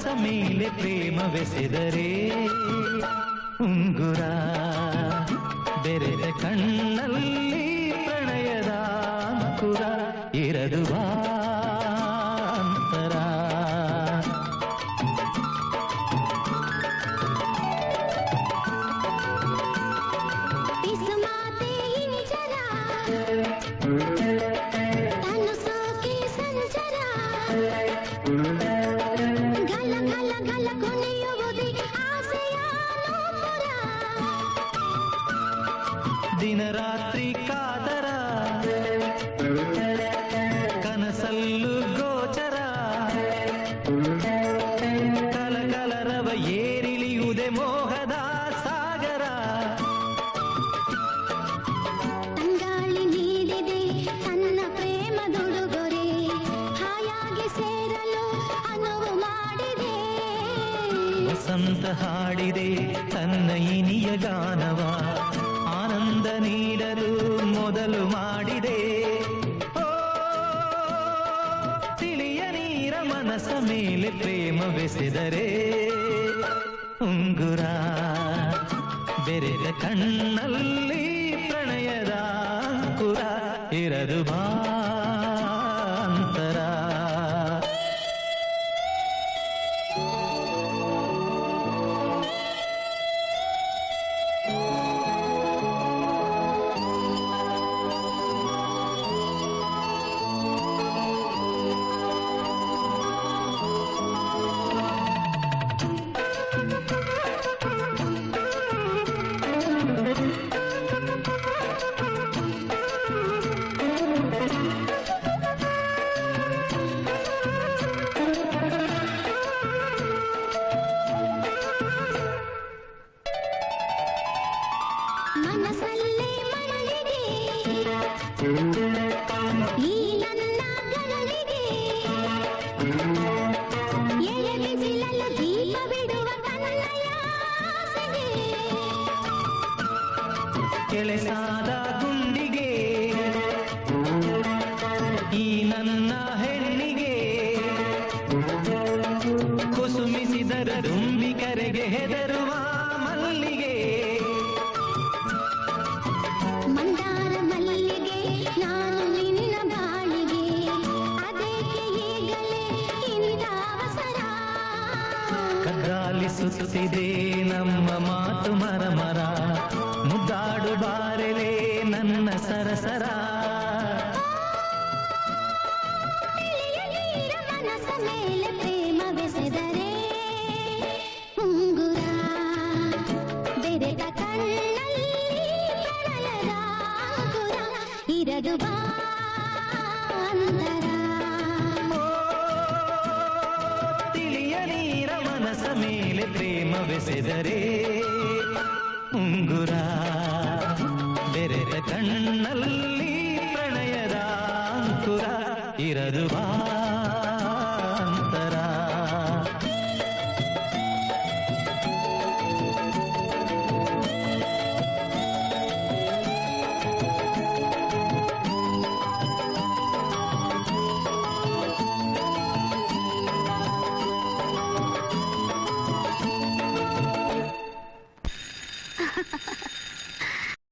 ಮನಸ ಮೇಲೆ ಪ್ರೇಮವೆಸೆದರೆ ಉಂಗುರ ಬೆರೆದ ಕಣ್ಣಲ್ಲಿ ಪ್ರಣಯದ ಅಂಕುರ ಇರದು ಅಂತರ. ದಿನ ರಾತ್ರಿ ಕಾದರ ಕನಸಲ್ಲು ಗೋಚರ ಕಲಕಲರವ ಏರಿಳಿಯುವುದೇ ಮೋಹದ ಸಾಗರ. ತಂಗಾಳಿ ನೀಡಿದೆ ತನ್ನ ಪ್ರೇಮದುಡುಗೊರೆ ಹಾಯಾಗಿ ಸೇರಲು ಅನುವು ಮಾಡಿದೆ. ವಸಂತ ಹಾಡಿದೆ ತನ್ನ ಇನಿಯ ಗಾನವ ಆನಂದ ನೀಡಲು ಮೊದಲು ಮಾಡಿದೆ. ಓ ತಿಳಿಯ ನೀರ ಮನಸ ಮೇಲೆ ಪ್ರೇಮವೆಸೆದರೆ ಉಂಗುರ ಬೆರೆದ ಕಣ್ಣಲ್ಲಿ ಪ್ರಣಯದ ಅಂಕುರ ಇರದು ಅಂತರ. ಮನಸಲ್ಲೇ ಮಲ್ಲಿಗೆ ಈ ನನ್ನ ಗಳಿಗೆ ಎಳೆಬಿಸಿಲಲು ದೀಪ ಬಿಡುವ ಕನ್ನಯ ಆಸೆಗೆ ಕೆಲಸಾದ ಗುಂಡಿಗೆ ಈ ನನ್ನ ಹೆಣ್ಣಿಗೆ ಕುಸುಮಿಸಿದರ ದುಂಬಿ ಕರೆಗೆ ಹೆದರುವ ಮಲ್ಲಿಗೆ. ಮಂದಾರ ಮಲ್ಲಿಗೆ ನಾನು ನಿನ್ನ ಬಾಳಿಗೆ ಅದೇಕೆ ಈಗಲೇ ಇಂಥ ಅವಸರ. ಕಗ್ಗಾಲಿಸುತ್ತಿದೆ ನಮ್ಮ ಮಾತು ಮರಮರ ಮುದ್ದಾಡು ಬಾರೆಲೆ ನನ್ನ ಸರಸರ. ಮನಸ ಮೇಲೆ ಪ್ರೇಮವೆಸೆದರೆ ಉಂಗುರ ಬೆರೆದ ಕಣ್ಣಲ್ಲಿ ಪ್ರಣಯದ ಅಂಕುರ ಇರದು ಅಂತರ. ತಿಳಿಯ ನೀರ ಮನಸ ಮೇಲೆ ಪ್ರೇಮವೆಸೆದರೆ ಉಂಗುರ ಬೆರೆದ ಕಣ್ಣಲ್ಲಿ ಪ್ರಣಯದ ಅಂಕುರ ಇರದು